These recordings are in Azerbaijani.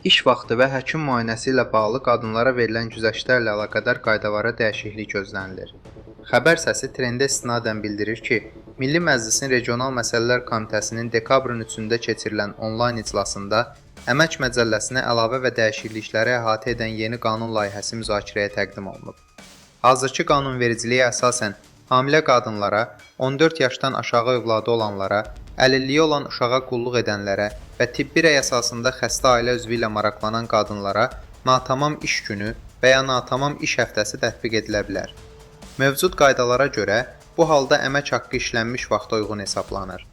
İş vaxtı və həkim müayinəsi ilə bağlı qadınlara verilən güzəştlərlə əlaqədar qaydalara dəyişiklik gözlənilir. Xəbər səsi trendə istinadən bildirir ki, Milli Məclisin Regional Məsələlər Komitəsinin dekabrın 3-də keçirilən onlayn iclasında Əmək Məcəlləsinə əlavə və dəyişiklikləri əhatə edən yeni qanun layihəsi müzakirəyə təqdim olunub. Hazırki qanunvericiliyə əsasən hamilə qadınlara, 14 yaşdan aşağı övladı olanlara, əlilliyi olan uşağa qulluq edənlərə və tibbi rəy əsasında xəstə ailə üzvü ilə maraqlanan qadınlara natamam iş günü və ya natamam iş həftəsi tətbiq edilə bilər. Mövcud qaydalara görə bu halda əmək haqqı işlənmiş vaxta uyğun hesablanır.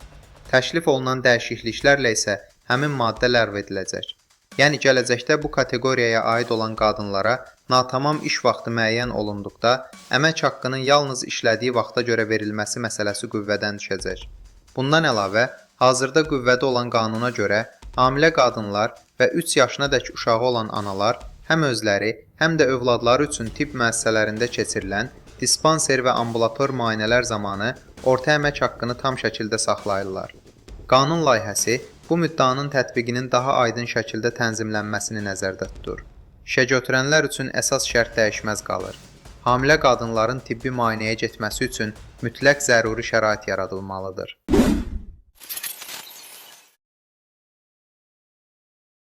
Təklif olunan dəyişikliklərlə isə həmin maddə ləğv ediləcək. Yəni gələcəkdə bu kateqoriyaya aid olan qadınlara natamam iş vaxtı müəyyən olunduqda əmək haqqının yalnız işlədiyi vaxta görə verilməsi məsələsi qüvvədən düşəcək. Bundan əlavə, hazırda qüvvədə olan qanuna görə hamilə qadınlar və 3 yaşınadək uşağı olan analar həm özləri, həm də övladları üçün tibb müəssisələrində keçirilən dispanser və ambulator müayinələr zamanı orta əmək haqqını tam şəkildə saxlayırlar. Qanun layihəsi bu müddaanın tətbiqinin daha aydın şəkildə tənzimlənməsini nəzərdə tutur. İşəgötürənlər üçün əsas şərt dəyişməz qalır. Hamilə qadınların tibbi müayinəyə getməsi üçün mütləq zəruri şərait yaradılmalıdır.